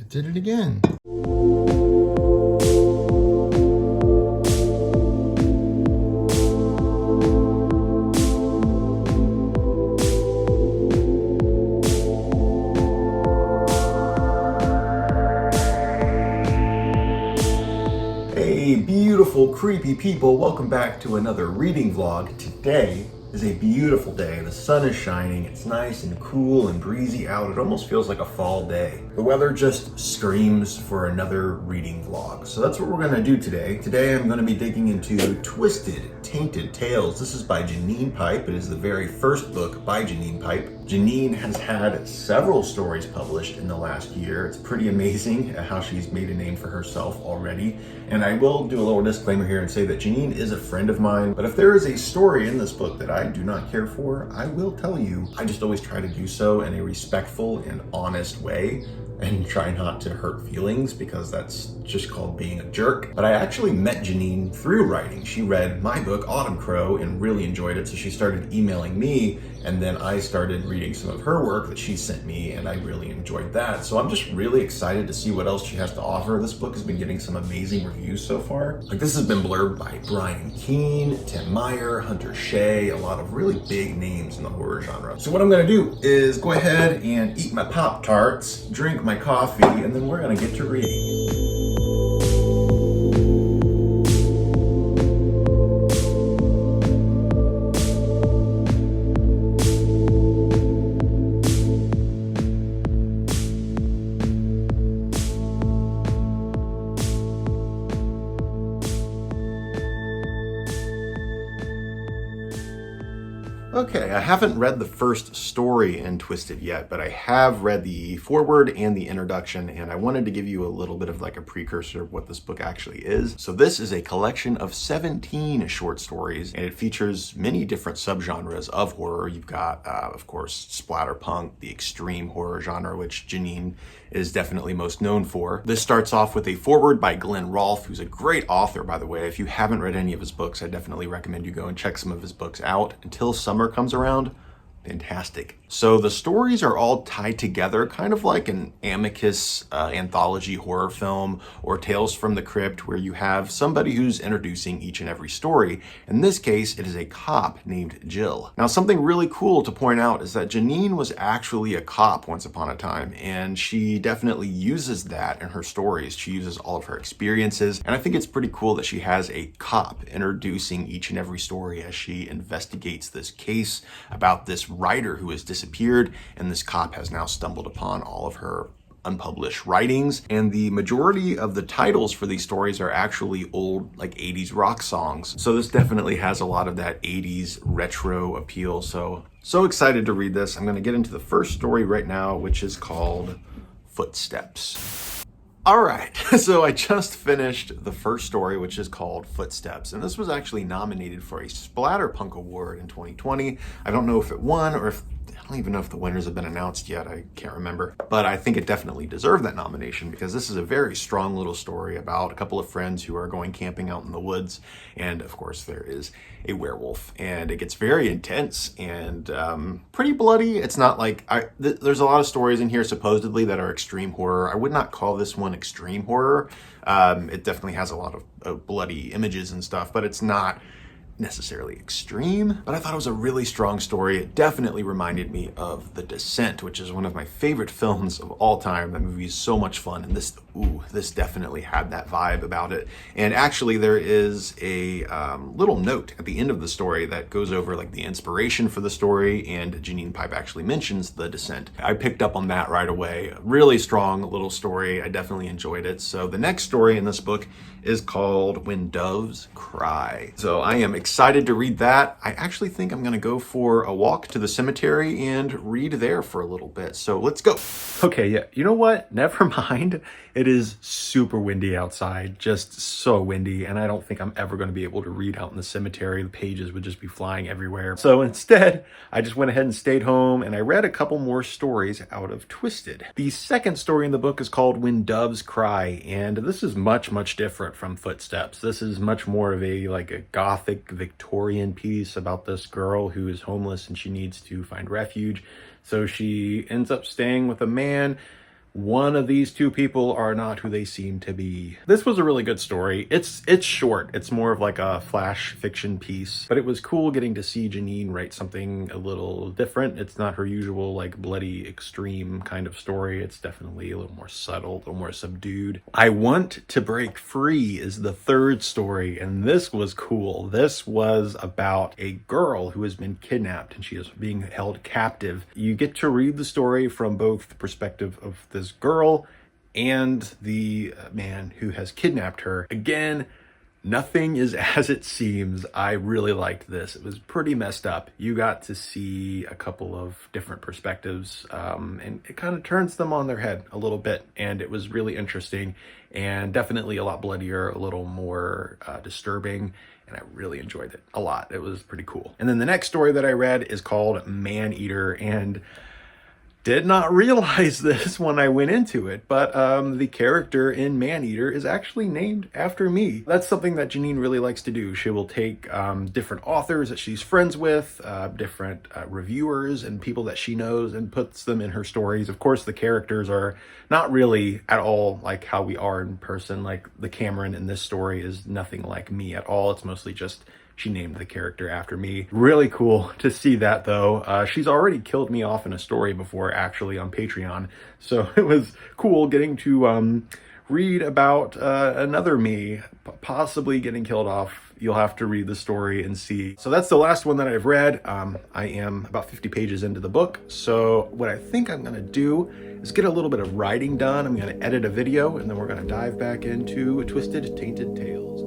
Did it again. Hey, beautiful, creepy people. Welcome back to another reading vlog. Today is a beautiful day. The sun is shining. It's nice and cool and breezy out. It almost feels like a fall day. The weather just screams for another reading vlog. So that's what we're gonna do today. Today I'm gonna be digging into Twisted, Tainted Tales. This is by Janine Pipe. It is the very first book by Janine Pipe. Janine has had several stories published in the last year. It's pretty amazing how she's made a name for herself already. And I will do a little disclaimer here and say that Janine is a friend of mine, but if there is a story in this book that I do not care for, I will tell you. I just always try to do so in a respectful and honest way and try not to hurt feelings, because that's just called being a jerk. But I actually met Janine through writing. She read my book, Autumn Crow, and really enjoyed it, so she started emailing me, and then I started reading some of her work that she sent me, and I really enjoyed that. So I'm just really excited to see what else she has to offer. This book has been getting some amazing reviews so far. Like, this has been blurbed by Brian Keene, Tim Meyer, Hunter Shea, a lot of really big names in the horror genre. So what I'm gonna do is go ahead and eat my Pop-Tarts, drink my coffee, and then we're gonna get to reading. Okay, I haven't read the first story in Twisted yet, but I have read the foreword and the introduction, and I wanted to give you a little bit of like a precursor of what this book actually is. So this is a collection of 17 short stories, and it features many different subgenres of horror. You've got, of course, splatterpunk, the extreme horror genre, which Janine is definitely most known for. This starts off with a foreword by Glenn Rolfe, who's a great author, by the way. If you haven't read any of his books, I definitely recommend you go and check some of his books out. Until Summer Comes Around, fantastic. So the stories are all tied together, kind of like an Amicus anthology horror film or Tales from the Crypt, where you have somebody who's introducing each and every story. In this case, it is a cop named Jill. Now, something really cool to point out is that Janine was actually a cop once upon a time, and she definitely uses that in her stories. She uses all of her experiences, and I think it's pretty cool that she has a cop introducing each and every story as she investigates this case about this writer who has disappeared, and this cop has now stumbled upon all of her unpublished writings. And the majority of the titles for these stories are actually old, like 80s rock songs. So this definitely has a lot of that 80s retro appeal. So excited to read this. I'm going to get into the first story right now, which is called Footsteps. All right, so I just finished the first story, which is called Footsteps, and this was actually nominated for a Splatterpunk award in 2020. I don't know if it won, or if I don't even know if the winners have been announced yet. I can't remember, but I think it definitely deserved that nomination, because this is a very strong little story about a couple of friends who are going camping out in the woods, and of course there is a werewolf, and it gets very intense and pretty bloody. It's not like there's a lot of stories in here supposedly that are extreme horror. I would not call this one extreme horror. It definitely has a lot of bloody images and stuff, but it's not necessarily extreme. But I thought it was a really strong story. It definitely reminded me of The Descent, which is one of my favorite films of all time. That movie is so much fun, and this definitely had that vibe about it. And actually there is a little note at the end of the story that goes over like the inspiration for the story, and Janine Pipe actually mentions The Descent. I picked up on that right away. Really strong little story. I definitely enjoyed it. So the next story in this book is called When Doves Cry. So I am excited to read that. I actually think I'm gonna go for a walk to the cemetery and read there for a little bit. So let's go. Okay, yeah, you know what? Never mind. It is super windy outside, just so windy, and I don't think I'm ever going to be able to read out in the cemetery. The pages would just be flying everywhere. So instead, I just went ahead and stayed home, and I read a couple more stories out of Twisted. The second story in the book is called When Doves Cry, and this is much, much different from Footsteps. This is much more of a gothic Victorian piece about this girl who is homeless and she needs to find refuge. So she ends up staying with a man one of these two people are not who they seem to be. This was a really good story. It's short. It's more of like a flash fiction piece, but it was cool getting to see Janine write something a little different. It's not her usual like bloody extreme kind of story. It's definitely a little more subtle, a little more subdued. I Want to Break Free is the third story, and this was cool. This was about a girl who has been kidnapped and she is being held captive. You get to read the story from both the perspective of this girl and the man who has kidnapped her. Again, nothing is as it seems. I really liked this. It was pretty messed up. You got to see a couple of different perspectives, and it kind of turns them on their head a little bit, and it was really interesting and definitely a lot bloodier, a little more disturbing, and I really enjoyed it a lot. It was pretty cool. And then the next story that I read is called Man-Eater, and did not realize this when I went into it, but the character in Man-Eater is actually named after me. That's something that Janine really likes to do. She will take different authors that she's friends with, different reviewers and people that she knows, and puts them in her stories. Of course, the characters are not really at all like how we are in person. Like the Cameron in this story is nothing like me at all. It's mostly just she named the character after me. Really cool to see that though. She's already killed me off in a story before actually on Patreon. So it was cool getting to read about another me possibly getting killed off. You'll have to read the story and see. So that's the last one that I've read. I am about 50 pages into the book. So what I think I'm gonna do is get a little bit of writing done. I'm gonna edit a video and then we're gonna dive back into Twisted Tainted Tales.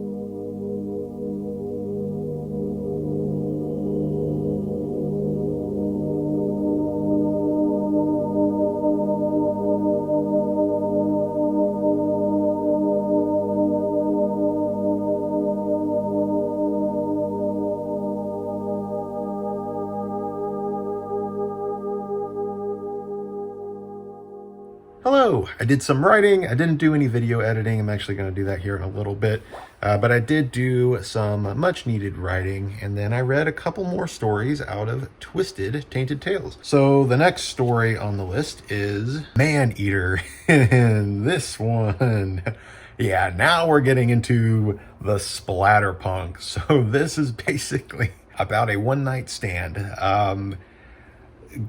Hello, I did some writing. I didn't do any video editing. I'm actually going to do that here in a little bit. But I did do some much needed writing, and then I read a couple more stories out of Twisted Tainted Tales. So the next story on the list is Man-Eater. And this one, yeah, now we're getting into the splatterpunk. So this is basically about a one-night stand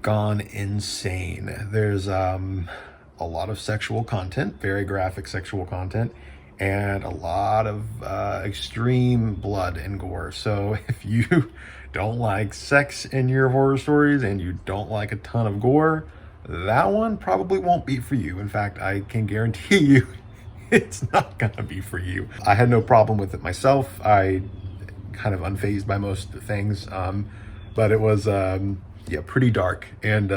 gone insane. There's a lot of sexual content, very graphic sexual content, and a lot of extreme blood and gore. So if you don't like sex in your horror stories and you don't like a ton of gore, that one probably won't be for you. In fact, I can guarantee you it's not gonna be for you. I had no problem with it myself. I kind of unfazed by most things, but it was yeah, pretty dark and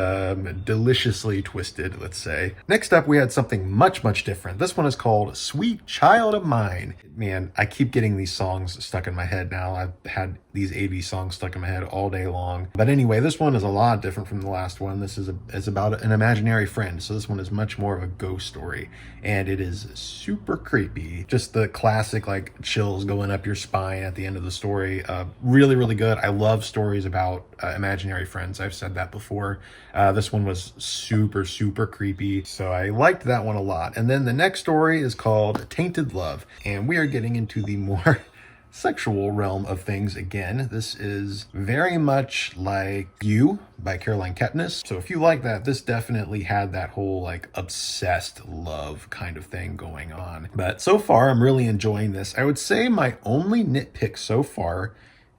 deliciously twisted, let's say. Next up, we had something much, much different. This one is called Sweet Child of Mine. Man, I keep getting these songs stuck in my head now. I've had these 80s songs stuck in my head all day long. But anyway, this one is a lot different from the last one. This is about an imaginary friend. So this one is much more of a ghost story. And it is super creepy. Just the classic like chills going up your spine at the end of the story. Really, really good. I love stories about imaginary friends. I've said that before. This one was super, super creepy. So I liked that one a lot. And then the next story is called Tainted Love. And we are getting into the more sexual realm of things again. This is very much like You by Caroline Kepnes. So if you like that, this definitely had that whole like obsessed love kind of thing going on. But so far, I'm really enjoying this. I would say my only nitpick so far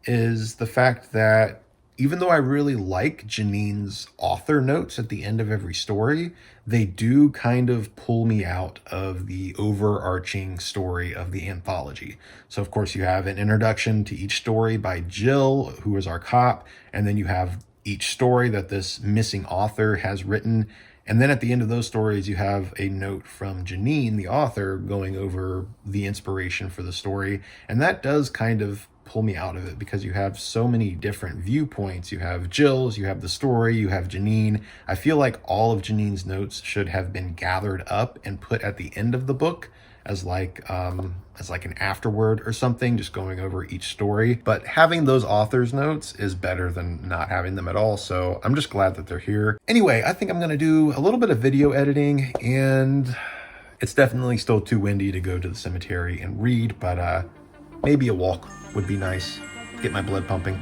is the fact that even though I really like Janine's author notes at the end of every story, they do kind of pull me out of the overarching story of the anthology. So of course you have an introduction to each story by Jill, who is our cop, and then you have each story that this missing author has written. And then at the end of those stories, you have a note from Janine, the author, going over the inspiration for the story. And that does kind of pull me out of it because you have so many different viewpoints. You have Jill's, you have the story, you have Janine. I feel like all of Janine's notes should have been gathered up and put at the end of the book as like an afterword or something, just going over each story. But having those author's notes is better than not having them at all. So I'm just glad that they're here. Anyway, I think I'm gonna do a little bit of video editing, and it's definitely still too windy to go to the cemetery and read, but maybe a walk would be nice. Get my blood pumping.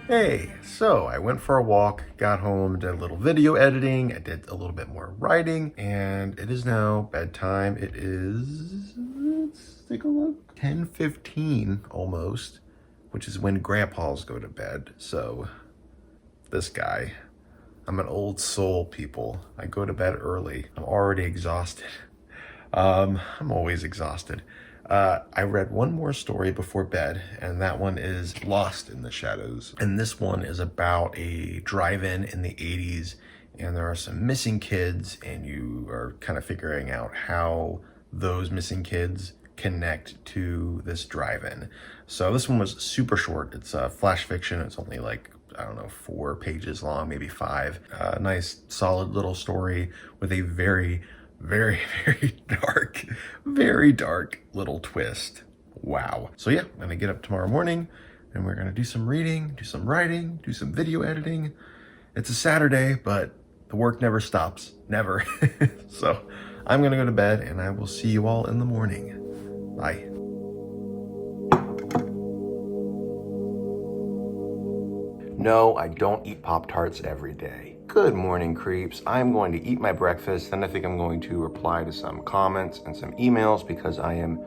Hey, so I went for a walk, got home, did a little video editing, I did a little bit more writing, and it is now bedtime. It is, let's take a look, 10:15 almost, which is when grandpas go to bed. So this guy, I'm an old soul, people. I go to bed early. I'm already exhausted. I'm always exhausted. I read one more story before bed, and that one is Lost in the Shadows. And this one is about a drive-in in the 80s, and there are some missing kids, and you are kind of figuring out how those missing kids connect to this drive-in. So this one was super short. It's flash fiction. It's only like, I don't know, 4 pages long, maybe 5. Nice, solid little story with a very, very dark little twist. Wow. So yeah, I'm gonna get up tomorrow morning and we're gonna do some reading, do some writing, do some video editing. It's a Saturday, but the work never stops, never. So I'm gonna go to bed and I will see you all in the morning. Bye. No, I don't eat Pop-Tarts every day. Good morning, creeps. I'm going to eat my breakfast, then I think I'm going to reply to some comments and some emails because I am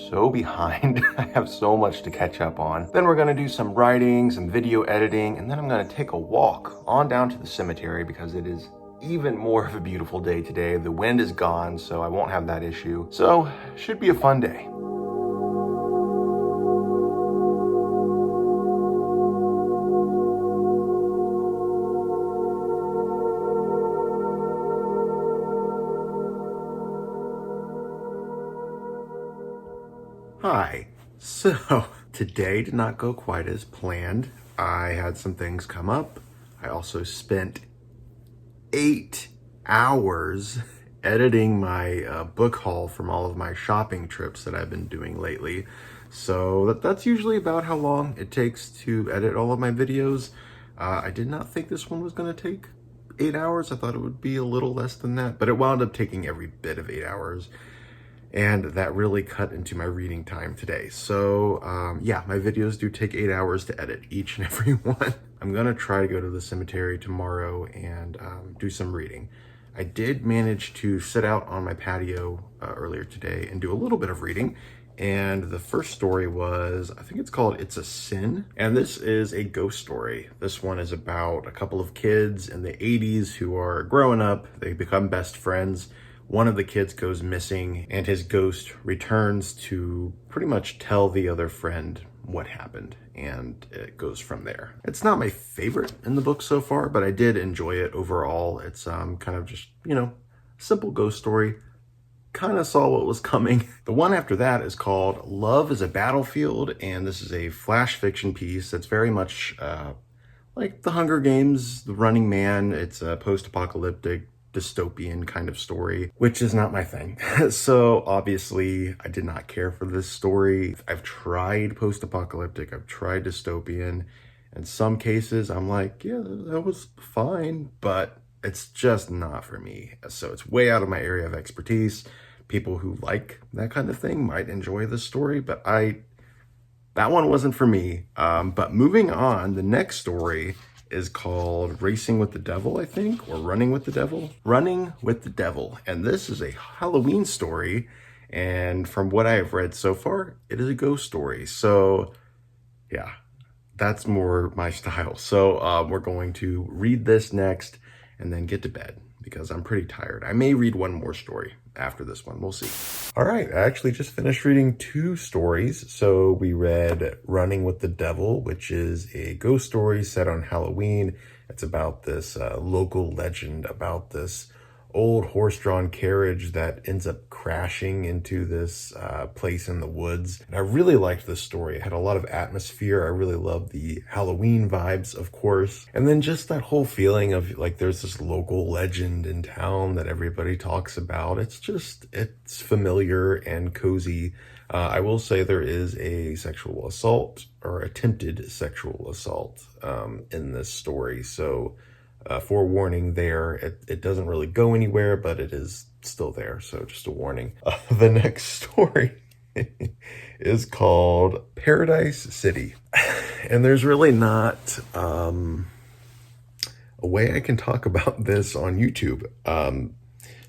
so behind. I have so much to catch up on. Then we're gonna do some writing, some video editing, and then I'm gonna take a walk on down to the cemetery because it is even more of a beautiful day today. The wind is gone, so I won't have that issue. So, should be a fun day. Hi. So today did not go quite as planned. I had some things come up. I also spent 8 hours editing my book haul from all of my shopping trips that I've been doing lately. So that's usually about how long it takes to edit all of my videos. I did not think this one was going to take 8 hours. I thought it would be a little less than that, but it wound up taking every bit of 8 hours. And that really cut into my reading time today. So yeah, my videos do take 8 hours to edit, each and every one. I'm gonna try to go to the cemetery tomorrow and do some reading. I did manage to sit out on my patio earlier today and do a little bit of reading. And the first story was, I think it's called It's a Sin. And this is a ghost story. This one is about a couple of kids in the 80s who are growing up. They become best friends. One of the kids goes missing and his ghost returns to pretty much tell the other friend what happened, and it goes from there. It's not my favorite in the book so far, but I did enjoy it overall. It's kind of just, you know, simple ghost story. Kind of saw what was coming. The one after that is called Love is a Battlefield, and this is a flash fiction piece that's very much like The Hunger Games, The Running Man. It's a post-apocalyptic dystopian kind of story, which is not my thing. So obviously I did not care for this story. I've tried post-apocalyptic, I've tried dystopian. In some cases I'm like, yeah, that was fine, but it's just not for me. So it's way out of my area of expertise. People who like that kind of thing might enjoy this story, but that one wasn't for me. But moving on, the next story is called Racing with the Devil, I think, or Running with the Devil. Running with the Devil. And this is a Halloween story. And from what I have read so far, it is a ghost story. So yeah, that's more my style. So we're going to read this next and then get to bed because I'm pretty tired. I may read one more story after this one. We'll see. All right, I actually just finished reading 2 stories. So we read Running with the Devil, which is a ghost story set on Halloween. It's about this local legend about this old horse-drawn carriage that ends up crashing into this place in the woods. And I really liked this story. It had a lot of atmosphere. I really loved the Halloween vibes, of course. And then just that whole feeling of like there's this local legend in town that everybody talks about. It's familiar and cozy. I will say there is a sexual assault or attempted sexual assault in this story. So forewarning there, it doesn't really go anywhere, but it is still there. So just a warning. The next story is called Paradise City. And there's really not a way I can talk about this on YouTube.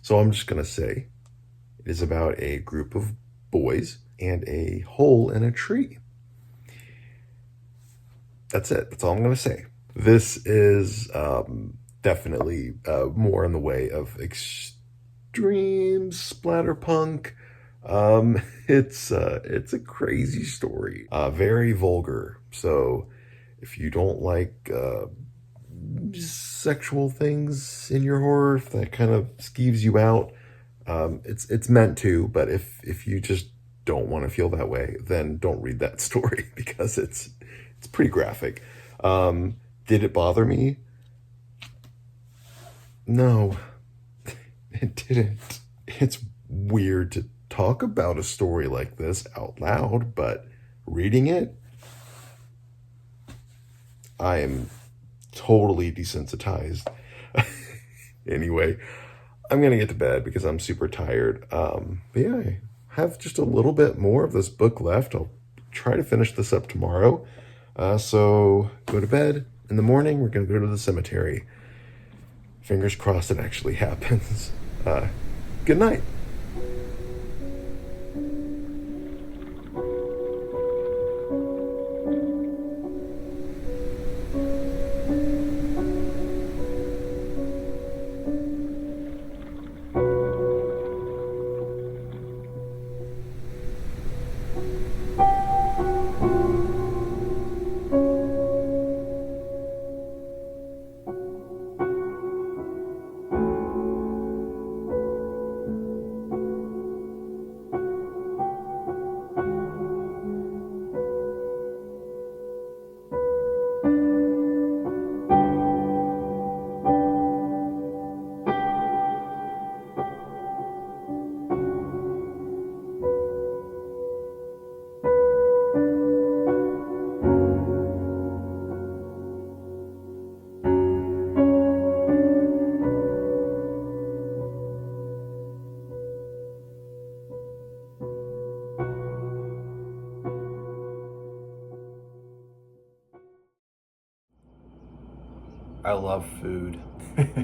So I'm just going to say it is about a group of boys and a hole in a tree. That's it. That's all I'm going to say. This is definitely more in the way of extreme splatterpunk. It's a crazy story. Very vulgar. So if you don't like sexual things in your horror, if that kind of skeeves you out, it's meant to. But if you just don't want to feel that way, then don't read that story because it's pretty graphic. Did it bother me? No, it didn't. It's weird to talk about a story like this out loud, but reading it, I am totally desensitized. Anyway, I'm gonna get to bed because I'm super tired. But yeah, I have just a little bit more of this book left. I'll try to finish this up tomorrow. So go to bed. In the morning, we're going to go to the cemetery. Fingers crossed it actually happens. Good night. I love food.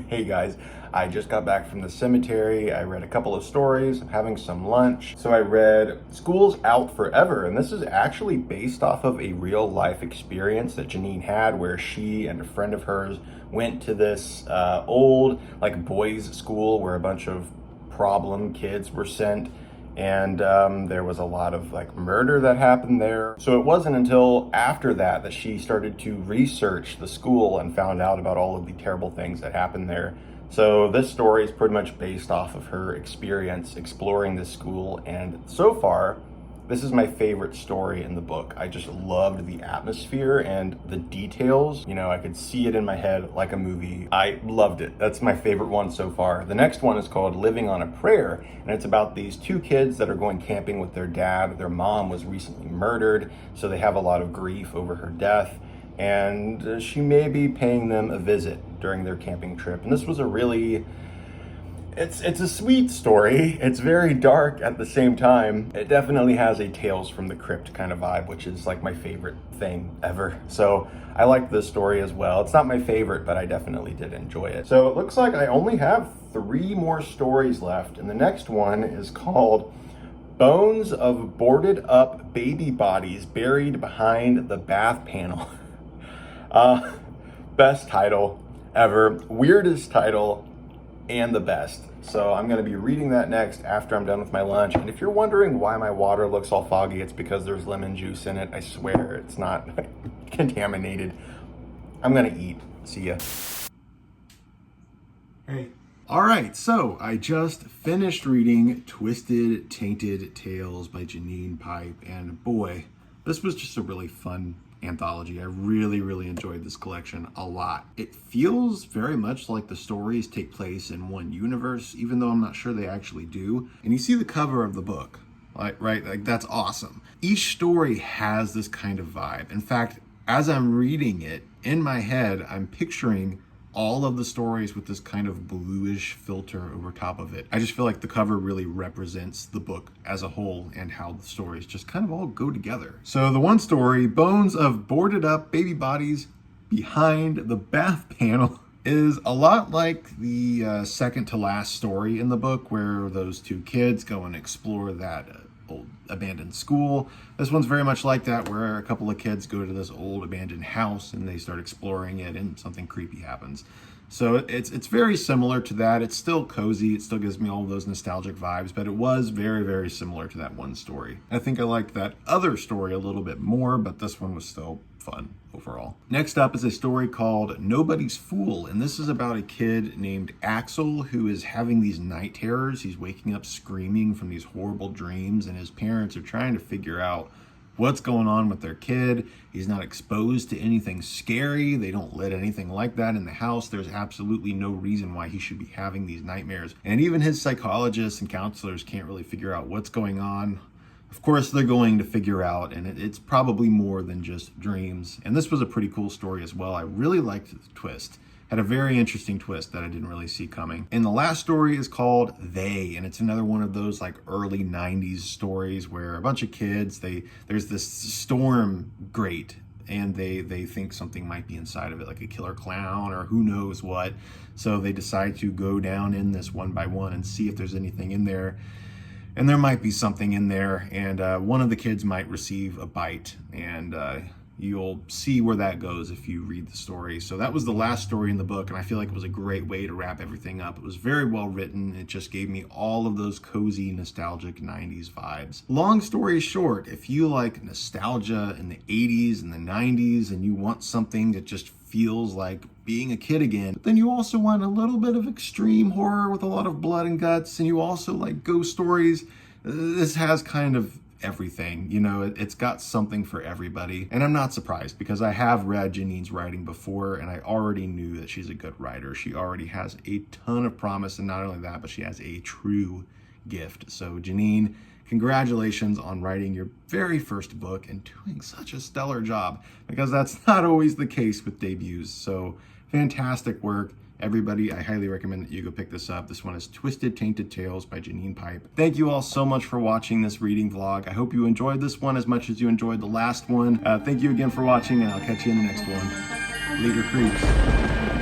Hey guys, I just got back from the cemetery. I read a couple of stories, I'm having some lunch. So I read School's Out Forever, and this is actually based off of a real life experience that Janine had where she and a friend of hers went to this old like boys school where a bunch of problem kids were sent. And there was a lot of like murder that happened there. So it wasn't until after that that she started to research the school and found out about all of the terrible things that happened there. So this story is pretty much based off of her experience exploring this school. And so far, this is my favorite story in the book. I just loved the atmosphere and the details. You know, I could see it in my head like a movie. I loved it. That's my favorite one so far. The next one is called Living on a Prayer, and it's about these 2 kids that are going camping with their dad. Their mom was recently murdered, so they have a lot of grief over her death, and she may be paying them a visit during their camping trip. And this was a really It's a sweet story. It's very dark at the same time. It definitely has a Tales from the Crypt kind of vibe, which is like my favorite thing ever. So I liked this story as well. It's not my favorite, but I definitely did enjoy it. So it looks like I only have 3 more stories left, and the next one is called Bones of Boarded Up Baby Bodies Buried Behind the Bath Panel. Best title ever. Weirdest title and the best. So I'm gonna be reading that next after I'm done with my lunch. And if you're wondering why my water looks all foggy, it's because there's lemon juice in it. I swear it's not contaminated. I'm gonna eat. See ya. Hey. All right, so I just finished reading Twisted Tainted Tales by Janine Pipe, and boy, this was just a really fun anthology. I really enjoyed this collection a lot. It feels very much like the stories take place in one universe, even though I'm not sure they actually do. And you see the cover of the book, right? That's awesome. Each story has this kind of vibe. In fact, as I'm reading it, in my head, I'm picturing all of the stories with this kind of bluish filter over top of it. I just feel like the cover really represents the book as a whole and how the stories just kind of all go together. So the one story, Bones of Boarded Up Baby Bodies Behind the Bath Panel, is a lot like the second to last story in the book, where those two kids go and explore that old abandoned school. This one's very much like that, where a couple of kids go to this old abandoned house and they start exploring it and something creepy happens. So it's very similar to that. It's still cozy. It still gives me all those nostalgic vibes, but it was very similar to that one story. I think I liked that other story a little bit more, but this one was still fun overall. Next up is a story called Nobody's Fool, and this is about a kid named Axel who is having these night terrors. He's waking up screaming from these horrible dreams, and his parents are trying to figure out what's going on with their kid. He's not exposed to anything scary. They don't let anything like that in the house. There's absolutely no reason why he should be having these nightmares. And even his psychologists and counselors can't really figure out what's going on. Of course, they're going to figure out, and it's probably more than just dreams. And this was a pretty cool story as well. I really liked the twist. Had a very interesting twist that I didn't really see coming. And the last story is called They, and it's another one of those like early 90s stories where a bunch of kids, there's this storm grate, and they think something might be inside of it, like a killer clown or who knows what. So they decide to go down in this one by one and see if there's anything in there. And there might be something in there, and one of the kids might receive a bite, and you'll see where that goes if you read the story. So that was the last story in the book, and I feel like it was a great way to wrap everything up. It was very well written. It just gave me all of those cozy, nostalgic 90s vibes. Long story short, if you like nostalgia in the 80s and the 90s, and you want something that just feels like being a kid again, but then you also want a little bit of extreme horror with a lot of blood and guts, and you also like ghost stories, this has kind of everything. You know, it's got something for everybody. And I'm not surprised, because I have read Janine's writing before, and I already knew that she's a good writer. She already has a ton of promise, and not only that, but she has a true gift. So Janine, congratulations on writing your very first book and doing such a stellar job, because that's not always the case with debuts. So fantastic work. Everybody, I highly recommend that you go pick this up. This one is Twisted Tainted Tales by Janine Pipe. Thank you all so much for watching this reading vlog. I hope you enjoyed this one as much as you enjoyed the last one. Thank you again for watching, and I'll catch you in the next one. Later, creeps.